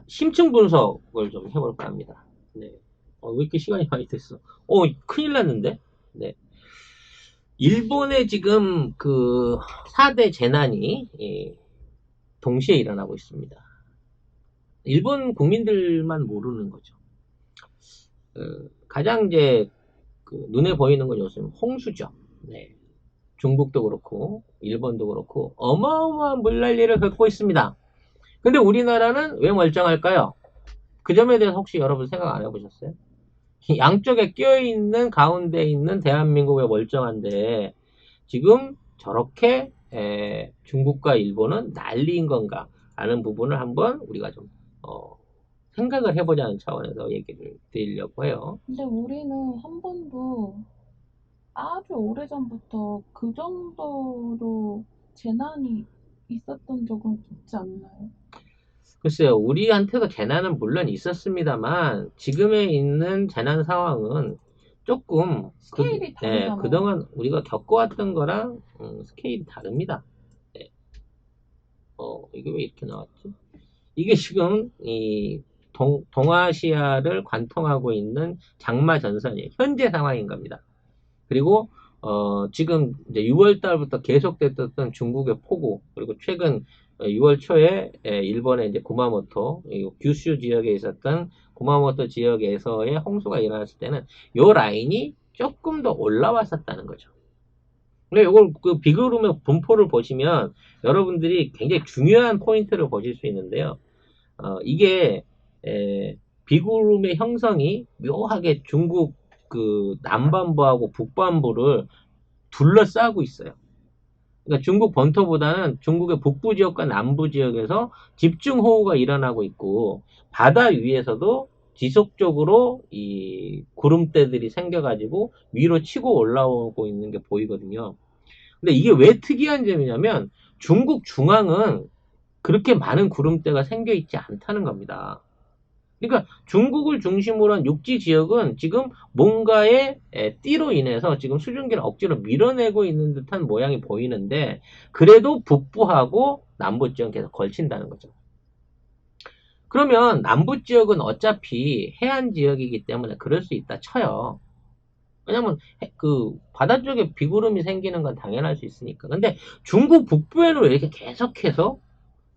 심층 분석을 좀 해볼까 합니다. 네. 왜 이렇게 시간이 많이 됐어? 큰일 났는데? 네. 일본에 지금 그 4대 재난이 동시에 일어나고 있습니다. 일본 국민들만 모르는 거죠. 가장 이제 그 눈에 보이는 건 요즘 홍수죠. 네. 중국도 그렇고 일본도 그렇고 어마어마한 물난리를 겪고 있습니다. 근데 우리나라는 왜 멀쩡할까요? 그 점에 대해서 혹시 여러분 생각 안 해보셨어요? 양쪽에 껴있는 가운데 있는 대한민국의 멀쩡한데 지금 저렇게 중국과 일본은 난리인 건가 라는 부분을 한번 우리가 좀 생각을 해보자는 차원에서 얘기를 드리려고 해요. 근데 우리는 한 번도 아주 오래전부터 그 정도로 재난이 있었던 적은 없지 않나요? 글쎄요, 우리한테도 재난은 물론 있었습니다만 지금에 있는 재난 상황은 조금 스케일이 다르잖아요. 그동안 우리가 겪어왔던 거랑 스케일이 다릅니다. 네. 이게 왜 이렇게 나왔지? 이게 지금 이 동아시아를 관통하고 있는 장마 전선이 현재 상황인 겁니다. 그리고 지금 이제 6월 달부터 계속됐던 중국의 폭우, 그리고 최근 6월 초에 일본의 이제 구마모토, 규슈 지역에 있었던 구마모토 지역에서의 홍수가 일어났을 때는 요 라인이 조금 더 올라왔었다는 거죠. 근데 이걸 그 비그룹의 분포를 보시면 여러분들이 굉장히 중요한 포인트를 보실 수 있는데요. 이게 비구름의 형성이 묘하게 중국 그 남반부하고 북반부를 둘러싸고 있어요. 그러니까 중국 본토보다는 중국의 북부 지역과 남부 지역에서 집중호우가 일어나고 있고 바다 위에서도 지속적으로 이 구름대들이 생겨가지고 위로 치고 올라오고 있는 게 보이거든요. 근데 이게 왜 특이한 점이냐면 중국 중앙은 그렇게 많은 구름대가 생겨 있지 않다는 겁니다. 그러니까 중국을 중심으로 한 육지 지역은 지금 뭔가의 띠로 인해서 지금 수증기를 억지로 밀어내고 있는 듯한 모양이 보이는데 그래도 북부하고 남부 지역은 계속 걸친다는 거죠. 그러면 남부 지역은 어차피 해안 지역이기 때문에 그럴 수 있다 쳐요. 왜냐면 그 바다 쪽에 비구름이 생기는 건 당연할 수 있으니까. 근데 중국 북부에는 왜 이렇게 계속해서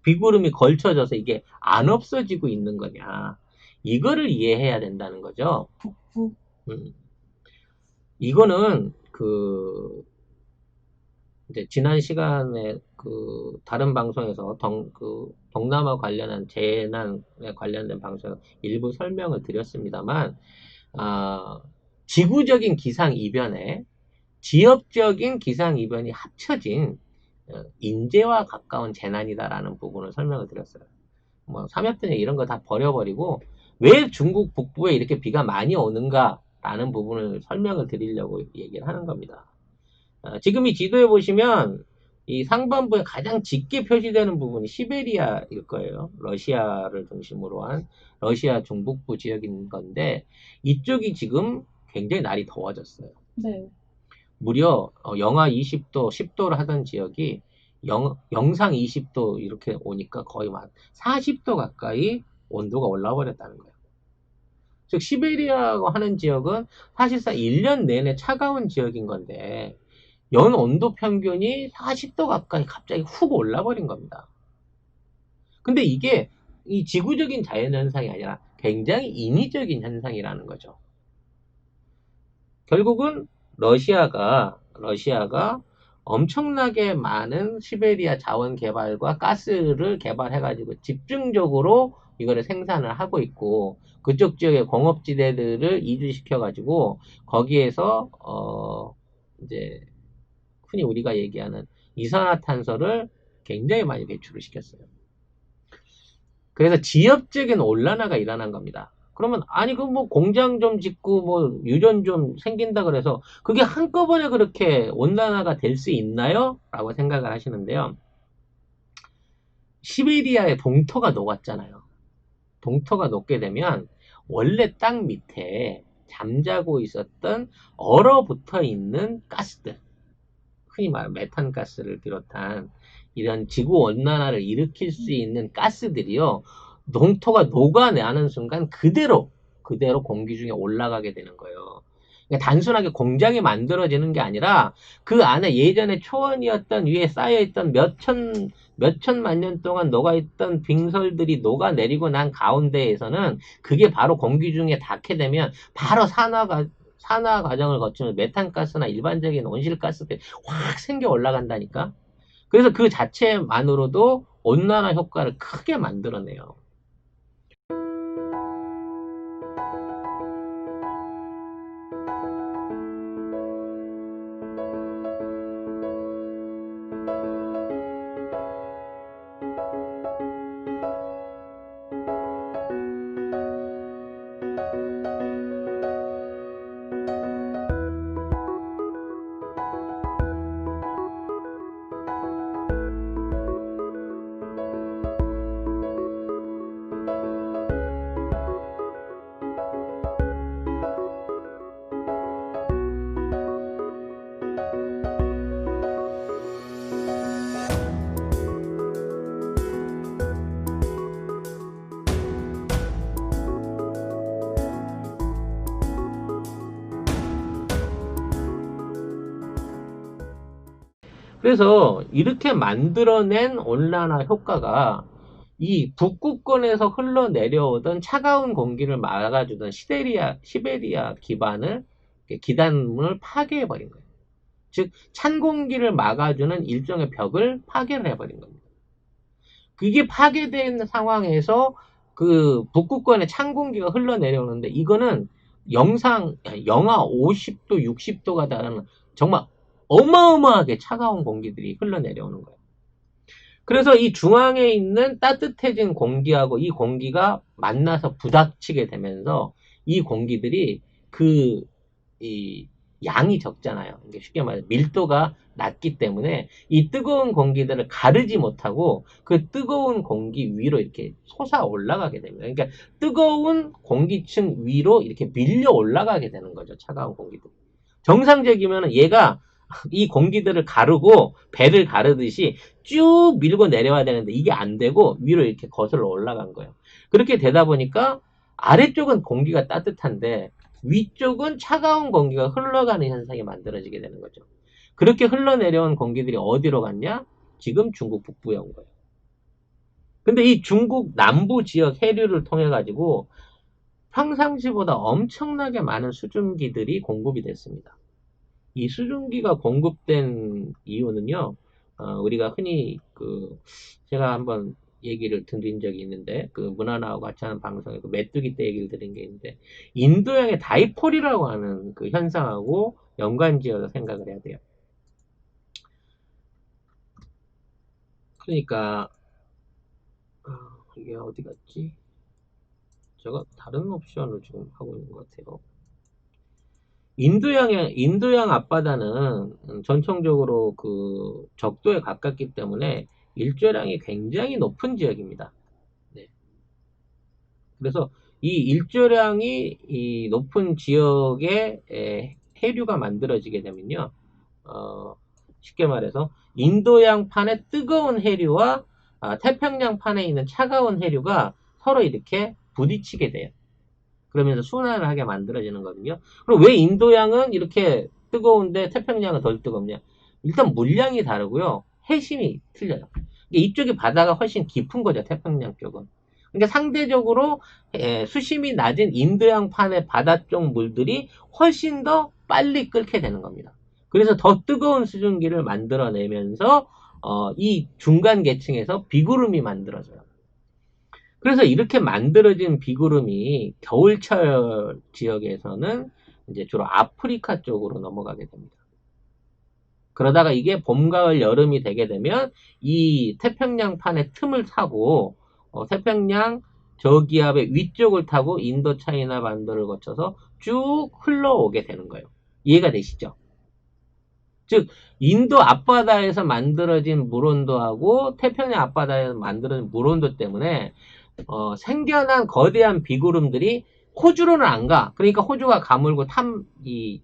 비구름이 걸쳐져서 이게 안 없어지고 있는 거냐. 이거를 이해해야 된다는 거죠. 북부. 음. 이거는 이제 지난 시간에 그 다른 방송에서 동남아 관련한 재난에 관련된 방송 일부 설명을 드렸습니다만, 아, 지구적인 기상 이변에 지역적인 기상 이변이 합쳐진 인재와 가까운 재난이다라는 부분을 설명을 드렸어요. 뭐 삼엽전에 이런 거 다 버려버리고 왜 중국 북부에 이렇게 비가 많이 오는가라는 부분을 설명을 드리려고 얘기를 하는 겁니다. 지금 이 지도에 보시면 이 상반부에 가장 짙게 표시되는 부분이 시베리아일 거예요. 러시아를 중심으로 한 러시아 중북부 지역인 건데 이쪽이 지금 굉장히 날이 더워졌어요. 네. 무려 영하 20도, 10도를 하던 지역이 영상 20도 이렇게 오니까 거의 막 40도 가까이 온도가 올라와 버렸다는 거예요. 즉 시베리아라고 하는 지역은 사실상 1년 내내 차가운 지역인 건데 연 온도 평균이 40도 가까이 갑자기 훅 올라버린 겁니다. 근데 이게 이 지구적인 자연현상이 아니라 굉장히 인위적인 현상이라는 거죠. 결국은 러시아가 엄청나게 많은 시베리아 자원 개발과 가스를 개발해가지고 집중적으로 이거를 생산을 하고 있고 그쪽 지역의 공업지대들을 이주시켜가지고 거기에서 이제 흔히 우리가 얘기하는 이산화탄소를 굉장히 많이 배출을 시켰어요. 그래서 지역적인 온난화가 일어난 겁니다. 그러면 아니 그 뭐 공장 좀 짓고 뭐 유전 좀 생긴다 그래서 그게 한꺼번에 그렇게 온난화가 될 수 있나요? 라고 생각을 하시는데요. 시베리아의 동토가 녹았잖아요. 동토가 녹게 되면 원래 땅 밑에 잠자고 있었던 얼어붙어 있는 가스들, 흔히 말하는 메탄가스를 비롯한 이런 지구 온난화를 일으킬 수 있는 가스들이요. 농토가 녹아내는 순간 그대로 공기 중에 올라가게 되는 거예요. 그러니까 단순하게 공장이 만들어지는 게 아니라 그 안에 예전에 초원이었던 위에 쌓여있던 몇천만 년 동안 녹아있던 빙설들이 녹아내리고 난 가운데에서는 그게 바로 공기 중에 닿게 되면 바로 산화 과정을 거치면 메탄가스나 일반적인 온실가스들이 확 생겨 올라간다니까. 그래서 그 자체만으로도 온난화 효과를 크게 만들어내요. 그래서 이렇게 만들어낸 온난화 효과가 이 북극권에서 흘러내려오던 차가운 공기를 막아주던 시베리아 기단을 파괴해버린 거예요. 즉, 찬 공기를 막아주는 일종의 벽을 파괴를 해버린 겁니다. 그게 파괴된 상황에서 그 북극권에 찬 공기가 흘러내려오는데 이거는 영하 50도, 60도가 달하는 정말 어마어마하게 차가운 공기들이 흘러내려오는 거예요. 그래서 이 중앙에 있는 따뜻해진 공기하고 이 공기가 만나서 부닥치게 되면서 이 공기들이 이 양이 적잖아요. 쉽게 말해 밀도가 낮기 때문에 이 뜨거운 공기들을 가르지 못하고 그 뜨거운 공기 위로 이렇게 솟아 올라가게 됩니다. 그러니까 뜨거운 공기층 위로 이렇게 밀려 올라가게 되는 거죠. 차가운 공기들. 정상적이면 얘가 이 공기들을 가르고 배를 가르듯이 쭉 밀고 내려와야 되는데 이게 안 되고 위로 이렇게 거슬러 올라간 거예요. 그렇게 되다 보니까 아래쪽은 공기가 따뜻한데 위쪽은 차가운 공기가 흘러가는 현상이 만들어지게 되는 거죠. 그렇게 흘러내려온 공기들이 어디로 갔냐? 지금 중국 북부에 온 거예요. 근데 이 중국 남부 지역 해류를 통해 가지고 평상시보다 엄청나게 많은 수증기들이 공급이 됐습니다. 이 수증기가 공급된 이유는요, 우리가 흔히 제가 한번 얘기를 드린 적이 있는데, 문화나와 같이 하는 방송에 메뚜기 떼 얘기를 드린 게 있는데, 인도양의 다이폴이라고 하는 그 현상하고 연관지어서 생각을 해야 돼요. 그러니까, 이게 어디 갔지? 제가 다른 옵션을 지금 하고 있는 것 같아요. 인도양 앞바다는 전통적으로 적도에 가깝기 때문에 일조량이 굉장히 높은 지역입니다. 네. 그래서 이 일조량이 이 높은 지역에 해류가 만들어지게 되면요, 쉽게 말해서 인도양판의 뜨거운 해류와 태평양판에 있는 차가운 해류가 서로 이렇게 부딪히게 돼요. 그러면서 순환을 하게 만들어지는 거거든요. 그럼 왜 인도양은 이렇게 뜨거운데 태평양은 덜 뜨겁냐? 일단 물량이 다르고요. 해심이 틀려요. 이쪽이 바다가 훨씬 깊은 거죠. 태평양 쪽은. 그러니까 상대적으로 수심이 낮은 인도양판의 바다 쪽 물들이 훨씬 더 빨리 끓게 되는 겁니다. 그래서 더 뜨거운 수증기를 만들어내면서 이 중간 계층에서 비구름이 만들어져요. 그래서 이렇게 만들어진 비구름이 겨울철 지역에서는 이제 주로 아프리카 쪽으로 넘어가게 됩니다. 그러다가 이게 봄, 가을, 여름이 되게 되면 이 태평양판의 틈을 타고 태평양 저기압의 위쪽을 타고 인도 차이나 반도를 거쳐서 쭉 흘러오게 되는 거예요. 이해가 되시죠? 즉 인도 앞바다에서 만들어진 물온도하고 태평양 앞바다에서 만들어진 물온도 때문에 생겨난 거대한 비구름들이 호주로는 안 가. 그러니까 호주가 가물고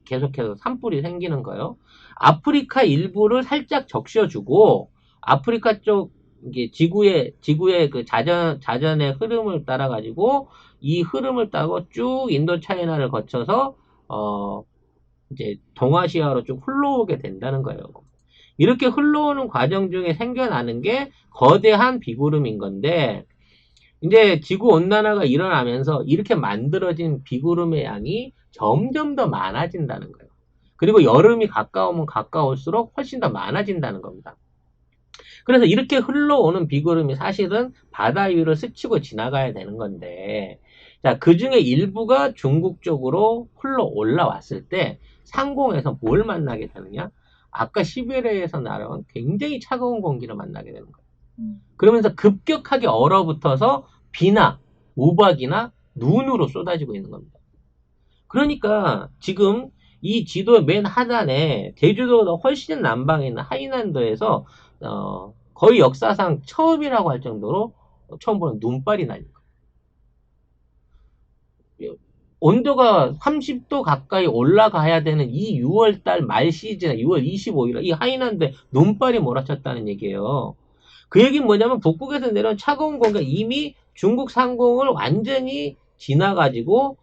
계속해서 산불이 생기는 거예요. 아프리카 일부를 살짝 적셔주고 아프리카 쪽 이게 지구의 그 자전의 흐름을 따라가지고 이 흐름을 따고 쭉 인도 차이나를 거쳐서, 이제 동아시아로 쭉 흘러오게 된다는 거예요. 이렇게 흘러오는 과정 중에 생겨나는 게 거대한 비구름인 건데, 이제 지구 온난화가 일어나면서 이렇게 만들어진 비구름의 양이 점점 더 많아진다는 거예요. 그리고 여름이 가까우면 가까울수록 훨씬 더 많아진다는 겁니다. 그래서 이렇게 흘러오는 비구름이 사실은 바다 위를 스치고 지나가야 되는 건데, 자, 그 중에 일부가 중국 쪽으로 흘러 올라왔을 때 상공에서 뭘 만나게 되느냐? 아까 시베리아에서 날아온 굉장히 차가운 공기를 만나게 되는 거예요. 그러면서 급격하게 얼어붙어서 비나 우박이나 눈으로 쏟아지고 있는 겁니다. 그러니까 지금 이 지도의 맨 하단에 제주도보다 훨씬 남방에 있는 하이난도에서 거의 역사상 처음이라고 할 정도로 처음 보는 눈발이 날린 거예요. 온도가 30도 가까이 올라가야 되는 이 6월달 말 시즌, 6월 25일, 이 하이난도에 눈발이 몰아쳤다는 얘기예요. 그 얘기는 뭐냐면 북극에서 내려온 차가운 공기가 이미 중국 상공을 완전히 지나가지고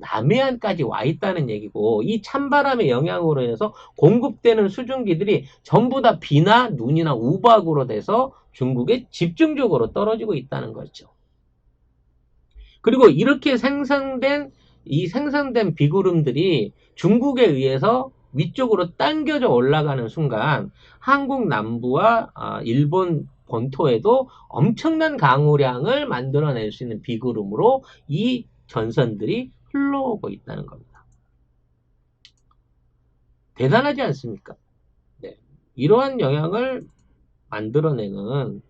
남해안까지 와 있다는 얘기고, 이 찬바람의 영향으로 인해서 공급되는 수증기들이 전부 다 비나 눈이나 우박으로 돼서 중국에 집중적으로 떨어지고 있다는 거죠. 그리고 이렇게 생성된 비구름들이 중국에 의해서 위쪽으로 당겨져 올라가는 순간 한국 남부와 일본 본토에도 엄청난 강우량을 만들어낼 수 있는 비구름으로 이 전선들이 흘러오고 있다는 겁니다. 대단하지 않습니까? 네. 이러한 영향을 만들어내는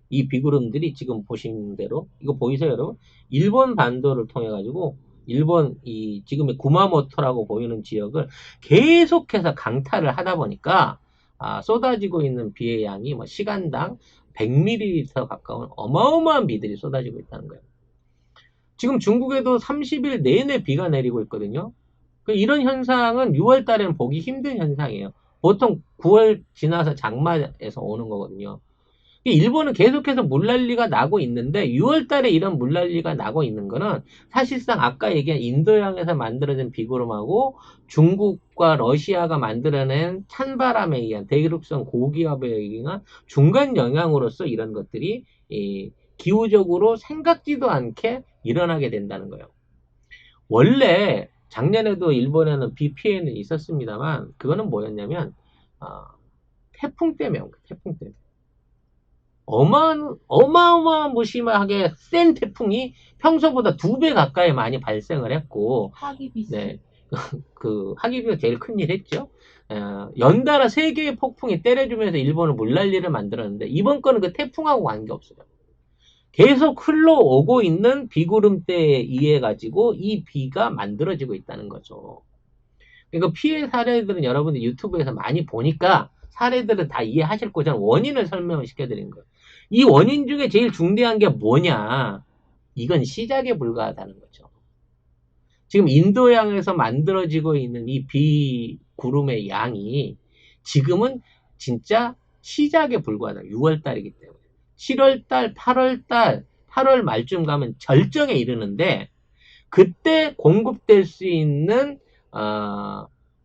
이 비구름들이 지금 보시는 대로, 이거 보이세요, 여러분? 일본 반도를 통해 가지고 일본 이 지금의 구마모토라고 보이는 지역을 계속해서 강타를 하다 보니까 쏟아지고 있는 비의 양이 뭐 시간당 100ml 가까운 어마어마한 비들이 쏟아지고 있다는 거예요. 지금 중국에도 30일 내내 비가 내리고 있거든요. 이런 현상은 6월 달에는 보기 힘든 현상이에요. 보통 9월 지나서 장마에서 오는 거거든요. 일본은 계속해서 물난리가 나고 있는데 6월 달에 이런 물난리가 나고 있는 거는 사실상 아까 얘기한 인도양에서 만들어진 비구름하고 중국과 러시아가 만들어낸 찬바람에 의한 대륙성 고기압에 의한 중간 영향으로서 이런 것들이 기후적으로 생각지도 않게 일어나게 된다는 거예요. 원래 작년에도 일본에는 비 피해는 있었습니다만 그거는 뭐였냐면 태풍 때문에 온 거예요. 태풍 때문에. 어마어마무심하게 센 태풍이 평소보다 2배 가까이 많이 발생을 했고, 하기비스. 네, 그 하기비가 제일 큰일 했죠. 연달아 3개의 폭풍이 때려주면서 일본은 물난리를 만들었는데 이번 거는 그 태풍하고 관계없어요. 계속 흘러오고 있는 비구름대에 의해 가지고 이 비가 만들어지고 있다는 거죠. 그러니까 피해 사례들은 여러분들 유튜브에서 많이 보니까 사례들은 다 이해하실 거고 저는 원인을 설명을 시켜드린 거예요. 이 원인 중에 제일 중대한 게 뭐냐? 이건 시작에 불과하다는 거죠. 지금 인도양에서 만들어지고 있는 이 비구름의 양이 지금은 진짜 시작에 불과하다. 6월달이기 때문에. 7월달, 8월달, 8월 말쯤 가면 절정에 이르는데 그때 공급될 수 있는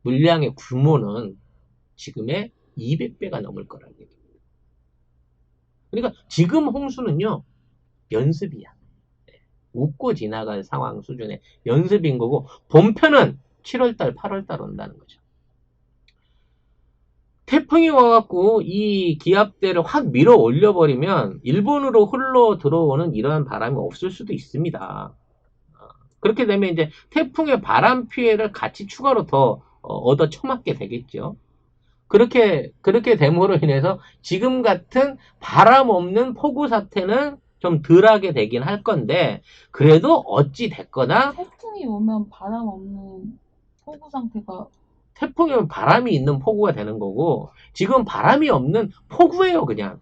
물량의 규모는 지금의 200배가 넘을 거라는 얘기입니다. 그러니까 지금 홍수는요, 연습이야. 웃고 지나갈 상황 수준의 연습인 거고, 본편은 7월달, 8월달 온다는 거죠. 태풍이 와갖고 이 기압대를 확 밀어 올려버리면 일본으로 흘러 들어오는 이러한 바람이 없을 수도 있습니다. 그렇게 되면 이제 태풍의 바람 피해를 같이 추가로 더 얻어 처맞게 되겠죠. 그렇게 됨으로 인해서 지금 같은 바람 없는 폭우 사태는 좀 덜하게 되긴 할 건데, 그래도 어찌 됐거나 태풍이 오면 바람 없는 폭우 상태가 태풍이 오면 바람이 있는 폭우가 되는 거고, 지금 바람이 없는 폭우예요. 그냥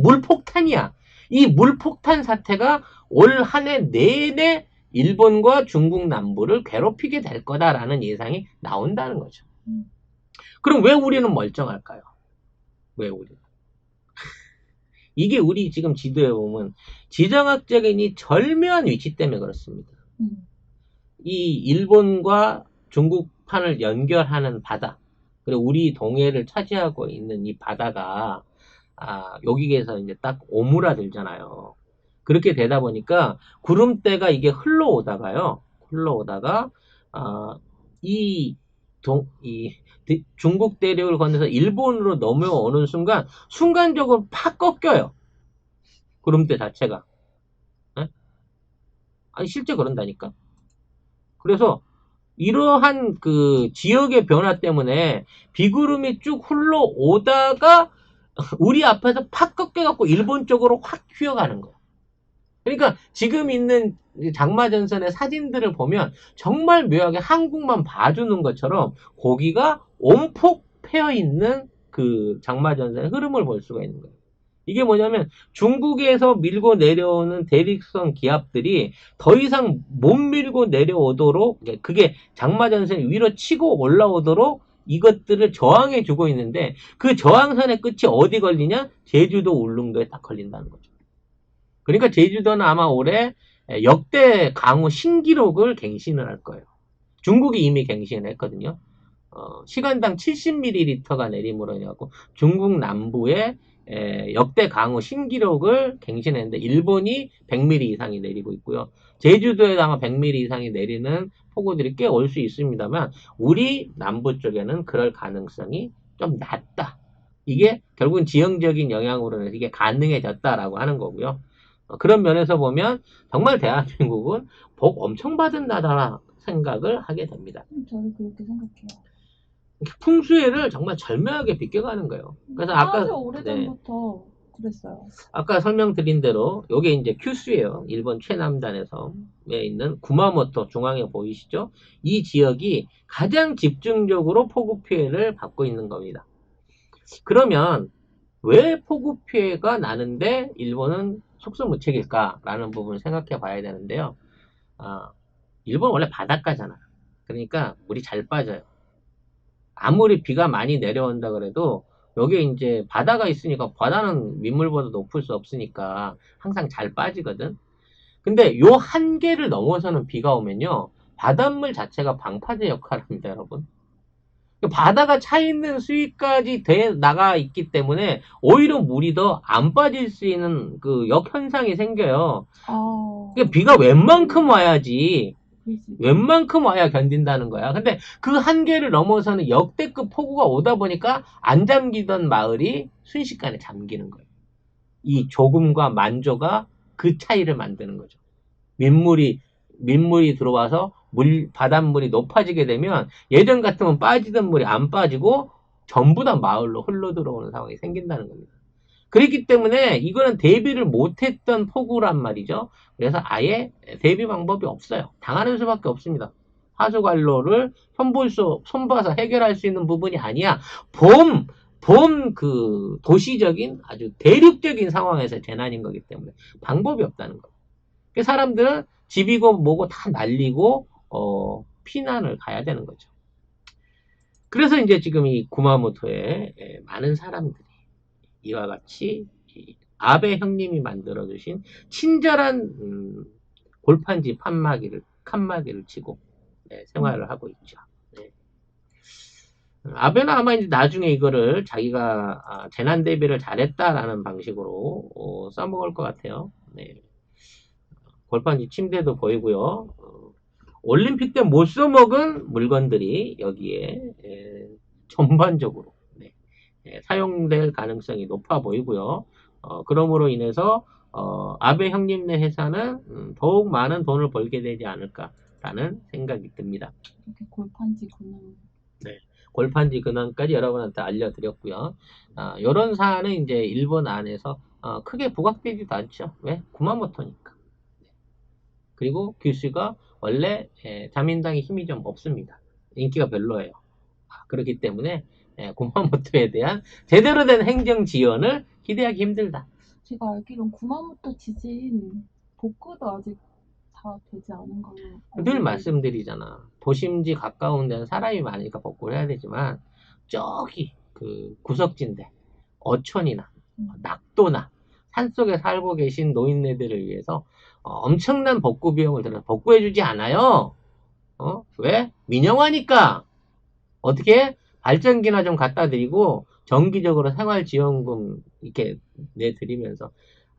물폭탄이야. 이 물폭탄 사태가 올 한 해 내내 일본과 중국 남부를 괴롭히게 될 거다라는 예상이 나온다는 거죠. 그럼 왜 우리는 멀쩡할까요? 왜 우리는? 이게 우리 지금 지도에 보면 지정학적인 이 절묘한 위치 때문에 그렇습니다. 이 일본과 중국판을 연결하는 바다, 그리고 우리 동해를 차지하고 있는 이 바다가 여기에서 이제 딱 오므라들잖아요. 그렇게 되다 보니까 구름대가 이게 흘러오다가 이 중국 대륙을 건너서 일본으로 넘어오는 순간적으로 팍 꺾여요. 구름대 자체가. 예? 아니 실제 그런다니까. 그래서 이러한 그 지역의 변화 때문에 비구름이 쭉 흘러오다가 우리 앞에서 팍 꺾여갖고 일본 쪽으로 확 휘어가는 거야. 그러니까 지금 있는 장마전선의 사진들을 보면 정말 묘하게 한국만 봐주는 것처럼 고기가 온폭 패여있는 그 장마전선의 흐름을 볼 수가 있는 거예요. 이게 뭐냐면 중국에서 밀고 내려오는 대륙성 기압들이 더 이상 못 밀고 내려오도록, 그게 장마전선이 위로 치고 올라오도록 이것들을 저항해 주고 있는데, 그 저항선의 끝이 어디 걸리냐? 제주도 울릉도에 딱 걸린다는 거죠. 그러니까 제주도는 아마 올해 역대 강우 신기록을 갱신을 할 거예요. 중국이 이미 갱신을 했거든요. 시간당 70ml가 내림으로 해갖고 중국 남부에 역대 강우 신기록을 갱신했는데, 일본이 100mm 이상이 내리고 있고요. 제주도에 아마 100mm 이상이 내리는 폭우들이 꽤 올 수 있습니다만, 우리 남부 쪽에는 그럴 가능성이 좀 낮다. 이게 결국은 지형적인 영향으로는 이게 가능해졌다라고 하는 거고요. 그런 면에서 보면 정말 대한민국은 복 엄청 받은 나라라 생각을 하게 됩니다. 저도 그렇게 생각해요. 풍수해를 정말 절묘하게 비껴가는 거예요. 그래서 아까 아주 오래전부터 그랬어요. 아까 설명드린 대로 요게 이제 큐슈예요. 일본 최남단의 섬에 있는 구마모토 중앙에 보이시죠? 이 지역이 가장 집중적으로 폭우 피해를 받고 있는 겁니다. 그러면 왜 폭우 피해가 나는데 일본은 속수무책일까라는 부분을 생각해 봐야 되는데요. 일본 원래 바닷가잖아. 그러니까 물이 잘 빠져요. 아무리 비가 많이 내려온다 그래도 여기에 이제 바다가 있으니까, 바다는 민물보다 높을 수 없으니까 항상 잘 빠지거든. 근데 요 한계를 넘어서는 비가 오면요, 바닷물 자체가 방파제 역할을 합니다, 여러분. 바다가 차 있는 수위까지 돼 나가 있기 때문에 오히려 물이 더 안 빠질 수 있는 그 역현상이 생겨요. 그러니까 비가 웬만큼 와야지, 웬만큼 와야 견딘다는 거야. 근데 그 한계를 넘어서는 역대급 폭우가 오다 보니까 안 잠기던 마을이 순식간에 잠기는 거예요. 이 조금과 만조가 그 차이를 만드는 거죠. 민물이 들어와서 바닷물이 높아지게 되면 예전 같으면 빠지던 물이 안 빠지고 전부 다 마을로 흘러 들어오는 상황이 생긴다는 겁니다. 그렇기 때문에 이거는 대비를 못했던 폭우란 말이죠. 그래서 아예 대비 방법이 없어요. 당하는 수밖에 없습니다. 하수관로를 손봐서 해결할 수 있는 부분이 아니야. 그 도시적인 아주 대륙적인 상황에서 재난인 거기 때문에 방법이 없다는 거예요. 사람들은 집이고 뭐고 다 날리고 피난을 가야 되는 거죠. 그래서 이제 지금 이 구마모토에 많은 사람들이 이와 같이 아베 형님이 만들어주신 친절한 골판지 칸막이를 치고 생활을 하고 있죠. 네. 아베는 아마 이제 나중에 이거를 자기가 재난 대비를 잘했다라는 방식으로 써먹을 것 같아요. 네. 골판지 침대도 보이고요. 올림픽 때 못 써먹은 물건들이 여기에 전반적으로 사용될 가능성이 높아 보이고요. 그러므로 인해서 아베 형님네 회사는 더욱 많은 돈을 벌게 되지 않을까라는 생각이 듭니다. 이렇게 골판지 근황. 네, 골판지 근황까지 여러분한테 알려드렸고요. 이런 사안은 이제 일본 안에서 크게 부각되지도 않죠. 왜? 구마모토니까. 그리고 규슈가 원래 자민당의 힘이 좀 없습니다. 인기가 별로예요. 그렇기 때문에 구마모토에 대한 제대로 된 행정 지원을 기대하기 힘들다. 제가 알기론 구마모토 지진 복구도 아직 다 되지 않은 걸로 늘 말씀드리잖아. 도심지 가까운 데는 사람이 많으니까 복구를 해야 되지만, 저기 그 구석진데 어촌이나 낙도나 산속에 살고 계신 노인네들을 위해서 엄청난 복구 비용을 들여 복구해주지 않아요. 왜? 민영화니까. 어떻게? 발전기나 좀 갖다 드리고 정기적으로 생활지원금 이렇게 내드리면서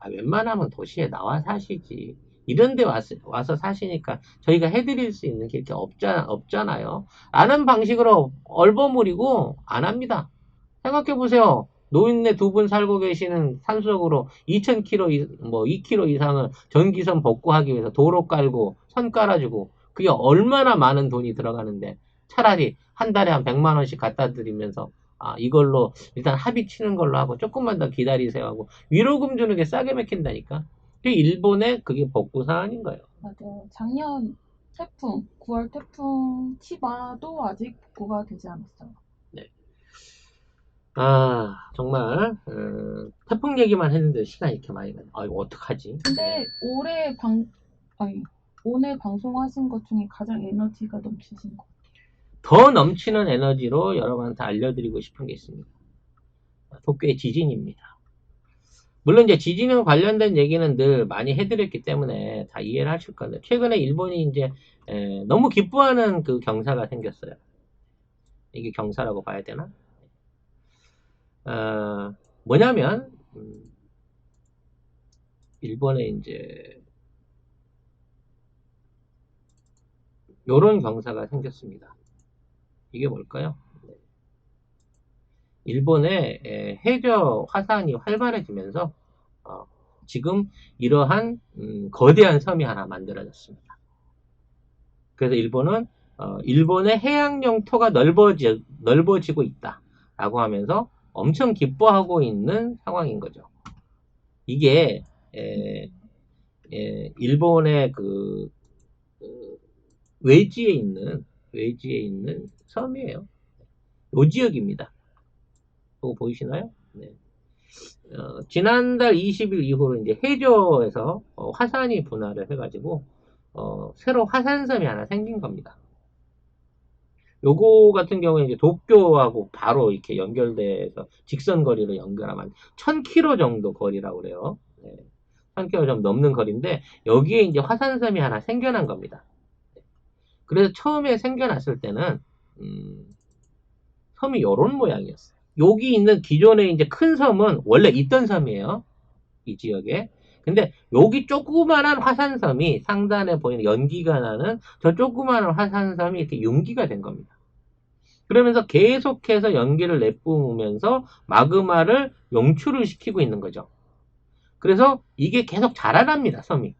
웬만하면 도시에 나와 사시지. 이런 데 와서 사시니까 저희가 해드릴 수 있는 게 이렇게 없잖아요. 라는 방식으로 얼버무리고 안 합니다. 생각해보세요. 노인네 두 분 살고 계시는 산속으로 2,000km, 뭐 2km 이상을 전기선 복구하기 위해서 도로 깔고 선 깔아주고 그게 얼마나 많은 돈이 들어가는데 차라리 한 달에 한 100만 원씩 갖다 드리면서 이걸로 일단 합의 치는 걸로 하고 조금만 더 기다리세요 하고 위로금 주는 게 싸게 맥힌다니까. 일본의 그게 복구 사안인 거예요. 맞아요. 작년 태풍, 9월 태풍 치바도 아직 복구가 되지 않았어요. 네. 정말 태풍 얘기만 했는데 시간이 이렇게 많이 가네. 이거 어떡하지? 근데 오늘 방송하신 것 중에 가장 에너지가 넘치신 것 더 넘치는 에너지로 여러분한테 알려드리고 싶은 게 있습니다. 도쿄의 지진입니다. 물론 이제 지진과 관련된 얘기는 늘 많이 해드렸기 때문에 다 이해를 하실 건데 최근에 일본이 이제 너무 기뻐하는 그 경사가 생겼어요. 이게 경사라고 봐야 되나? 뭐냐면 일본에 이제 요런 경사가 생겼습니다. 이게 뭘까요? 일본의 해저 화산이 활발해지면서 지금 이러한 거대한 섬이 하나 만들어졌습니다. 그래서 일본은 일본의 해양 영토가 넓어지고 있다라고 하면서 엄청 기뻐하고 있는 상황인 거죠. 이게 일본의 그 외지에 있는 섬이에요. 요 지역입니다. 그거 보이시나요? 네. 지난달 20일 이후로 이제 해저에서 화산이 분화를 해가지고 새로 화산섬이 하나 생긴 겁니다. 요거 같은 경우에 이제 도쿄하고 바로 이렇게 연결돼서 직선 거리로 연결하면 1000km 정도 거리라고 그래요. 네. 1000km 좀 넘는 거리인데 여기에 이제 화산섬이 하나 생겨난 겁니다. 그래서 처음에 생겨났을 때는 섬이 요런 모양이었어요. 여기 있는 기존에 이제 큰 섬은 원래 있던 섬이에요. 이 지역에. 근데 여기 조그만한 화산섬이 상단에 보이는 연기가 나는 저 조그만한 화산섬이 이렇게 융기가 된 겁니다. 그러면서 계속해서 연기를 내뿜으면서 마그마를 용출을 시키고 있는 거죠. 그래서 이게 계속 자라납니다, 섬이.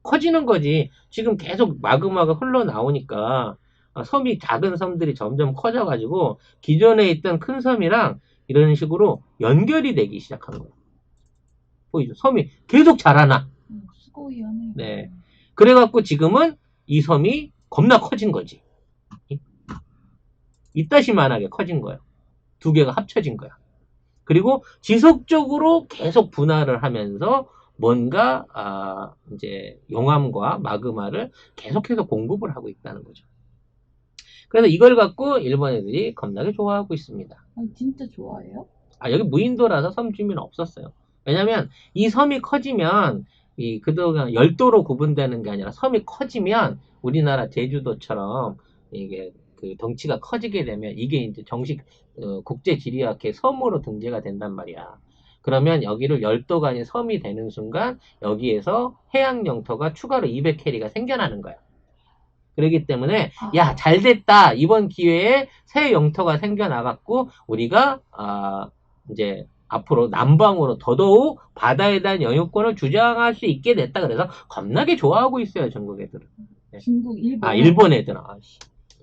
커지는 거지. 지금 계속 마그마가 흘러나오니까 섬이 작은 섬들이 점점 커져가지고 기존에 있던 큰 섬이랑 이런 식으로 연결이 되기 시작한 거예요. 보이죠? 섬이 계속 자라나. 수고이하네. 네. 그래갖고 지금은 이 섬이 겁나 커진 거지. 이따시만하게 커진 거예요. 두 개가 합쳐진 거야. 그리고 지속적으로 계속 분할을 하면서 뭔가 이제 용암과 마그마를 계속해서 공급을 하고 있다는 거죠. 그래서 이걸 갖고 일본 애들이 겁나게 좋아하고 있습니다. 진짜 좋아해요? 여기 무인도라서 섬 주민은 없었어요. 왜냐면 이 섬이 커지면 그동안 열도로 구분되는 게 아니라 섬이 커지면 우리나라 제주도처럼 이게 그 덩치가 커지게 되면 이게 이제 정식 국제지리학회 섬으로 등재가 된단 말이야. 그러면 여기를 열도가 아닌 섬이 되는 순간 여기에서 해양 영토가 추가로 200캐리가 생겨나는 거야. 그렇기 때문에 야, 잘 됐다. 이번 기회에 새 영토가 생겨나갖고 우리가 이제 앞으로 남방으로 더더욱 바다에 대한 영유권을 주장할 수 있게 됐다. 그래서 겁나게 좋아하고 있어요, 전국 애들은. 네. 중국, 일본. 일본 애들은.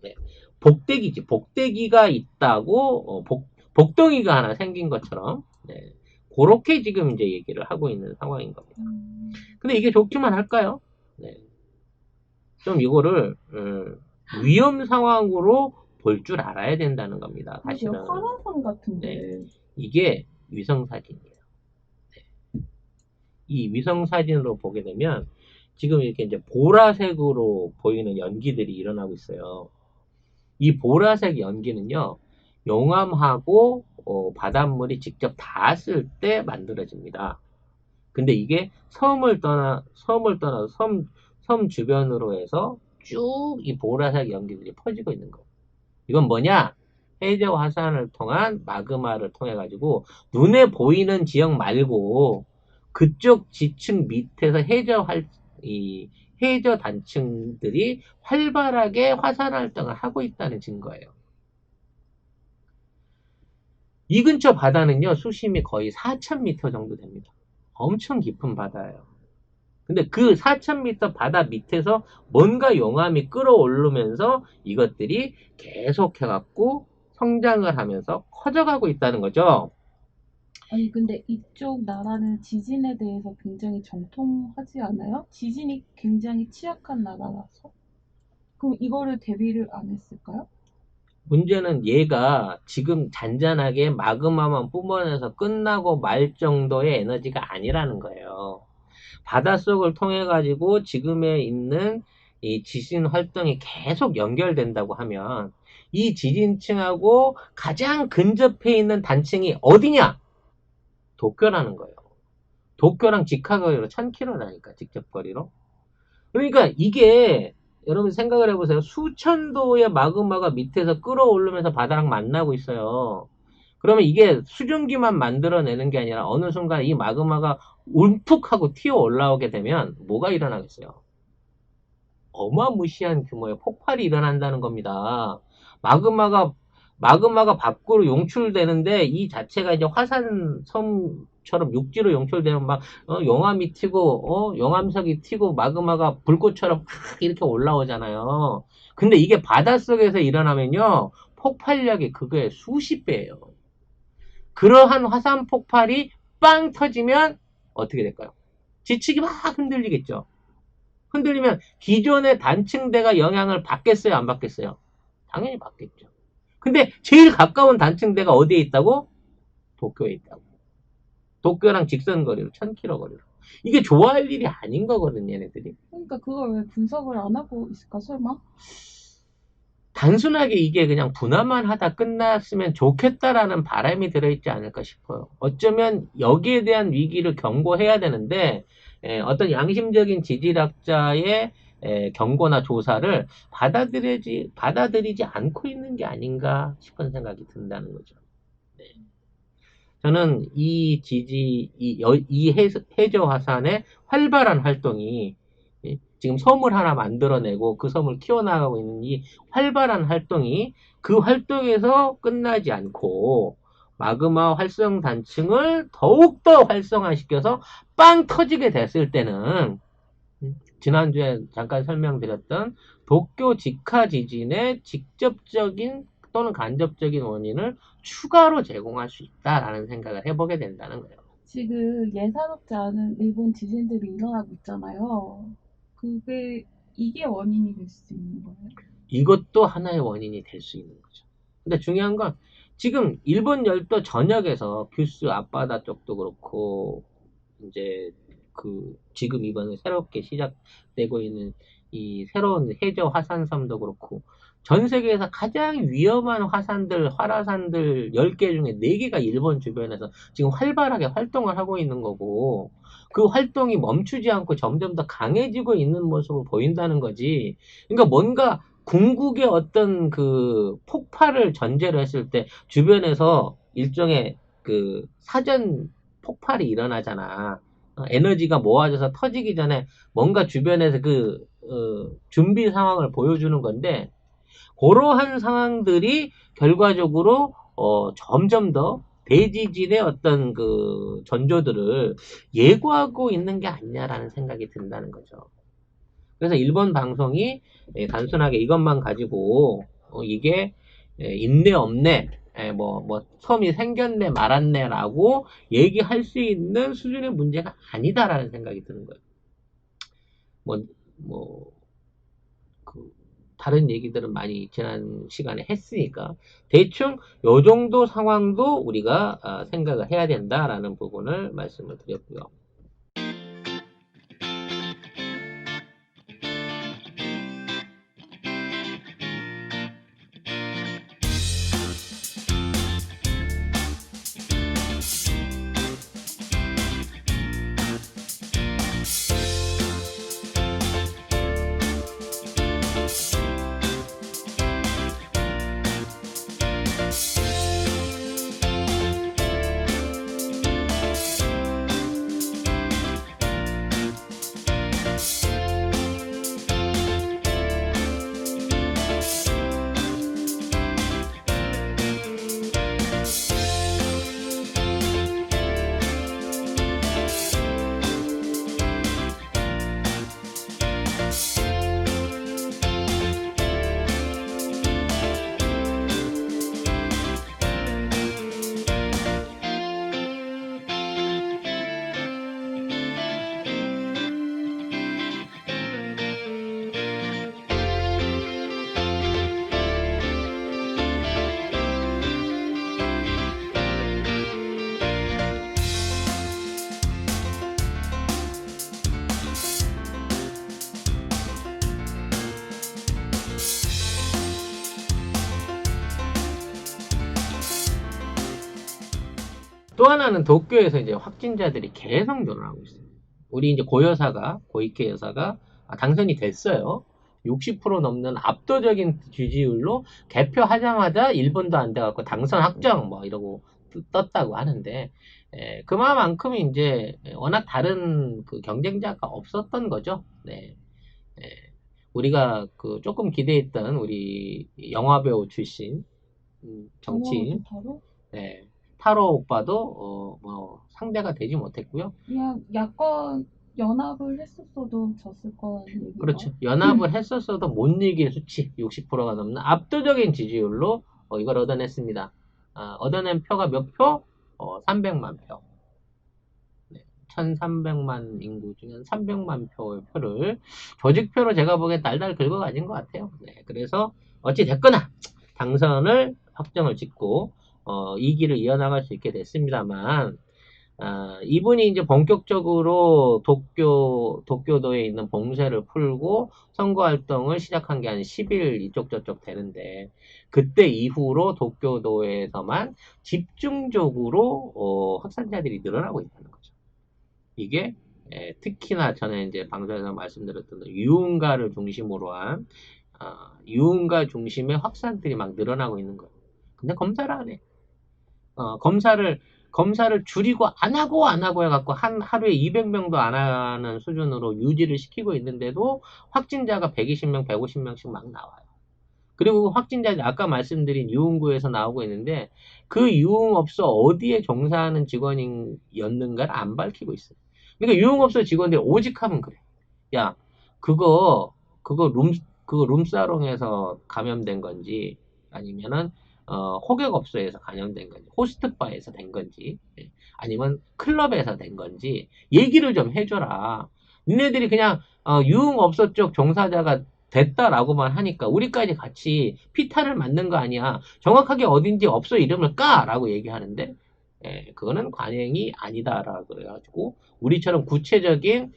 네. 복대기지. 복대기가 있다고 복덩이가 하나 생긴 것처럼 네. 그렇게 지금 이제 얘기를 하고 있는 상황인 겁니다. 근데 이게 좋기만 할까요? 네. 좀 이거를 위험 상황으로 볼 줄 알아야 된다는 겁니다. 사실은. 화산섬 같은데. 네. 이게 위성사진이에요. 네. 이 위성사진으로 보게 되면 지금 이렇게 이제 보라색으로 보이는 연기들이 일어나고 있어요. 이 보라색 연기는요, 용암하고 바닷물이 직접 닿았을 때 만들어집니다. 근데 이게 섬 주변으로 해서 쭉 이 보라색 연기들이 퍼지고 있는 거예요. 이건 뭐냐? 해저 화산을 통한 마그마를 통해 가지고 눈에 보이는 지역 말고 그쪽 지층 밑에서 이 해저 단층들이 활발하게 화산 활동을 하고 있다는 증거예요. 이 근처 바다는요, 수심이 거의 4,000m 정도 됩니다. 엄청 깊은 바다예요. 근데 그 4,000m 바다 밑에서 뭔가 용암이 끌어오르면서 이것들이 계속해갖고 성장을 하면서 커져가고 있다는 거죠. 아니, 근데 이쪽 나라는 지진에 대해서 굉장히 정통하지 않아요? 지진이 굉장히 취약한 나라라서? 그럼 이거를 대비를 안 했을까요? 문제는 얘가 지금 잔잔하게 마그마만 뿜어내서 끝나고 말 정도의 에너지가 아니라는 거예요. 바닷속을 통해 가지고 지금에 있는 이 지진 활동이 계속 연결된다고 하면 이 지진층하고 가장 근접해 있는 단층이 어디냐? 도쿄라는 거예요. 도쿄랑 직하거리로 1000km라니까 직접 거리로. 그러니까 이게 여러분 생각을 해보세요. 수천 도의 마그마가 밑에서 끌어오르면서 바다랑 만나고 있어요. 그러면 이게 수증기만 만들어내는 게 아니라 어느 순간 이 마그마가 움푹하고 튀어 올라오게 되면 뭐가 일어나겠어요? 어마무시한 규모의 폭발이 일어난다는 겁니다. 마그마가 밖으로 용출되는데 이 자체가 이제 화산 섬처럼 육지로 용출되면 막 용암이 튀고 용암석이 튀고 마그마가 불꽃처럼 막 이렇게 올라오잖아요. 근데 이게 바닷속에서 일어나면요 폭발력이 그거의 수십 배예요. 그러한 화산 폭발이 빵 터지면 어떻게 될까요? 지층이 막 흔들리겠죠. 흔들리면 기존의 단층대가 영향을 받겠어요, 안 받겠어요? 당연히 받겠죠. 근데 제일 가까운 단층대가 어디에 있다고? 도쿄에 있다고. 도쿄랑 직선거리로 1000km 거리로. 이게 좋아할 일이 아닌 거거든요, 얘네들이. 그러니까 그걸 왜 분석을 안 하고 있을까, 설마? 단순하게 이게 그냥 분화만 하다 끝났으면 좋겠다라는 바람이 들어있지 않을까 싶어요. 어쩌면 여기에 대한 위기를 경고해야 되는데 어떤 양심적인 지질학자의 경고나 조사를 받아들이지 않고 있는 게 아닌가 싶은 생각이 든다는 거죠. 네. 저는 이 해저 화산의 활발한 활동이 지금 섬을 하나 만들어내고 그 섬을 키워나가고 있는 이 활발한 활동이 그 활동에서 끝나지 않고 마그마 활성 단층을 더욱더 활성화시켜서 빵 터지게 됐을 때는 지난주에 잠깐 설명드렸던 도쿄 직하 지진의 직접적인 또는 간접적인 원인을 추가로 제공할 수 있다라는 생각을 해보게 된다는 거예요. 지금 예사롭지 않은 일본 지진들이 일어나고 있잖아요. 이게 원인이 될 수 있는 거예요? 이것도 하나의 원인이 될 수 있는 거죠. 근데 중요한 건 지금 일본 열도 전역에서 규슈 앞바다 쪽도 그렇고 이제 지금 이번에 새롭게 시작되고 있는 이 새로운 해저 화산섬도 그렇고 전 세계에서 가장 위험한 활화산들 10개 중에 4개가 일본 주변에서 지금 활발하게 활동을 하고 있는 거고 그 활동이 멈추지 않고 점점 더 강해지고 있는 모습을 보인다는 거지. 그러니까 뭔가 궁극의 어떤 그 폭발을 전제로 했을 때 주변에서 일종의 그 사전 폭발이 일어나잖아. 에너지가 모아져서 터지기 전에 뭔가 주변에서 준비 상황을 보여주는 건데, 그러한 상황들이 결과적으로, 점점 더 대지진의 어떤 그 전조들을 예고하고 있는 게 아니냐라는 생각이 든다는 거죠. 그래서 일본 방송이 단순하게 이것만 가지고, 이게 있네, 없네, 섬이 생겼네, 말았네라고 얘기할 수 있는 수준의 문제가 아니다라는 생각이 드는 거예요. 뭐, 뭐, 다른 얘기들은 많이 지난 시간에 했으니까, 대충 요 정도 상황도 우리가 생각을 해야 된다라는 부분을 말씀을 드렸고요. 또 하나는 도쿄에서 이제 확진자들이 계속 늘어나고 있어요. 우리 이제 고이케 여사가 당선이 됐어요. 60% 넘는 압도적인 지지율로 개표하자마자 1분도 안 돼갖고 당선 확정 뭐 이러고 떴다고 하는데, 그만큼 이제 워낙 다른 그 경쟁자가 없었던 거죠. 네. 예, 우리가 그 조금 기대했던 우리 영화배우 출신 정치인, 타로? 네, 타로 오빠도 뭐 상대가 되지 못했고요. 그냥 야권 연합을 했었어도 졌을 거라는 얘기가. 그렇죠. 연합을 했었어도 못 이길 수치 60%가 넘는 압도적인 지지율로 이걸 얻어냈습니다. 얻어낸 표가 몇 표? 300만 표. 1300만 인구 중에 300만 표의 표를 조직표로 제가 보기엔 달달 긁어가진 것 같아요. 네, 그래서 어찌 됐거나 당선을 확정을 짓고 2기를 이어나갈 수 있게 됐습니다만, 이분이 이제 본격적으로 도쿄도에 있는 봉쇄를 풀고 선거활동을 시작한 게 한 10일 이쪽 저쪽 되는데, 그때 이후로 도쿄도에서만 집중적으로 확산자들이 늘어나고 있다는 거죠. 이게 특히나 저는 이제 방송에서 말씀드렸던 유흥가를 중심으로 한 유흥가 중심의 확산들이 막 늘어나고 있는 거예요. 근데 검사를 안 해. 검사를 줄이고 안 하고 해갖고 하루에 200명도 안 하는 수준으로 유지를 시키고 있는데도 확진자가 120명, 150명씩 막 나와요. 그리고 확진자들 아까 말씀드린 유흥구에서 나오고 있는데, 그 유흥업소 어디에 종사하는 직원이었는가를 안 밝히고 있어요. 그러니까 유흥업소 직원들이 오직 하면 그래. 야, 그거 룸사롱에서 감염된 건지, 아니면은 호객업소에서 감염된 건지, 호스트바에서 된 건지, 아니면 클럽에서 된 건지 얘기를 좀 해줘라. 니네들이 그냥 유흥업소 쪽 종사자가 됐다라고만 하니까 우리까지 같이 피탈을 맞는 거 아니야. 정확하게 어딘지 업소 이름을 까라고 얘기하는데, 그거는 관행이 아니다라고 그래가지고 우리처럼 구체적인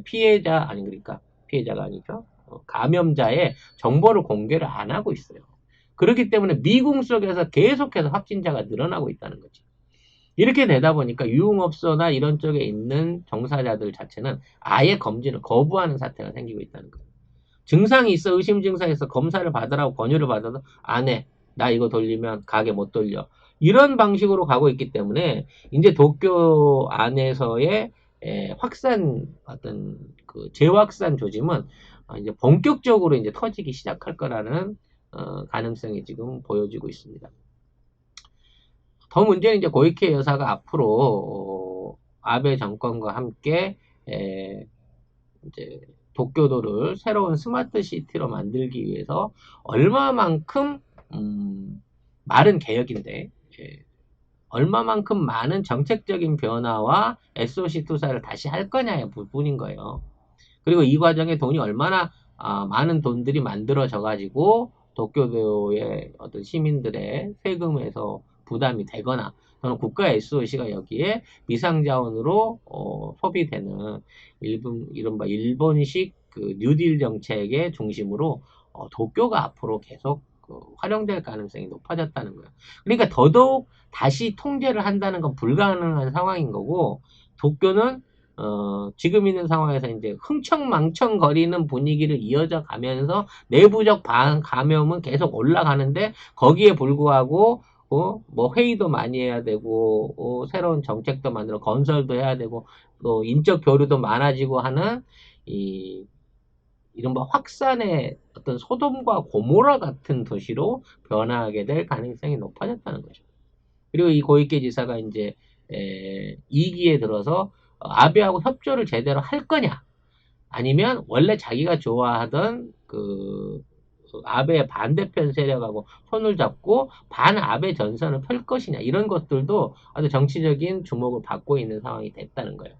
피해자, 아니 그러니까 피해자가 아니죠. 감염자의 정보를 공개를 안 하고 있어요. 그렇기 때문에 미궁 속에서 계속해서 확진자가 늘어나고 있다는 거지. 이렇게 되다 보니까 유흥업소나 이런 쪽에 있는 종사자들 자체는 아예 검진을 거부하는 사태가 생기고 있다는 거예요. 증상이 있어, 의심 증상이 있어, 검사를 받으라고 권유를 받아도 안 해. 나 이거 돌리면 가게 못 돌려. 이런 방식으로 가고 있기 때문에 이제 도쿄 안에서의 어떤 그 재확산 조짐은 이제 본격적으로 이제 터지기 시작할 거라는 가능성이 지금 보여지고 있습니다. 더 문제는 이제 고이케 여사가 앞으로 아베 정권과 함께 이제 도쿄도를 새로운 스마트 시티로 만들기 위해서 얼마만큼 마른 개혁인데, 얼마만큼 많은 정책적인 변화와 SOC 투자를 다시 할 거냐의 부분인 거예요. 그리고 이 과정에 돈이 얼마나 많은 돈들이 만들어져 가지고 도쿄도의 어떤 시민들의 세금에서 부담이 되거나, 저는 국가 SOC가 여기에 미상자원으로 소비되는 이른바 일본식 그 뉴딜 정책의 중심으로 도쿄가 앞으로 계속 활용될 가능성이 높아졌다는 거예요. 그러니까 더더욱 다시 통제를 한다는 건 불가능한 상황인 거고, 도쿄는 지금 있는 상황에서 이제 흥청망청 거리는 분위기를 이어져 가면서 내부적 감염은 계속 올라가는데, 거기에 불구하고 뭐 회의도 많이 해야 되고 새로운 정책도 만들어 건설도 해야 되고 또 인적 교류도 많아지고 하는 이른바 확산의 어떤 소돔과 고모라 같은 도시로 변화하게 될 가능성이 높아졌다는 거죠. 그리고 이 고이케 지사가 이제 2기에 들어서 아베하고 협조를 제대로 할 거냐, 아니면 원래 자기가 좋아하던 그 아베의 반대편 세력하고 손을 잡고 반아베 전선을 펼 것이냐, 이런 것들도 아주 정치적인 주목을 받고 있는 상황이 됐다는 거예요.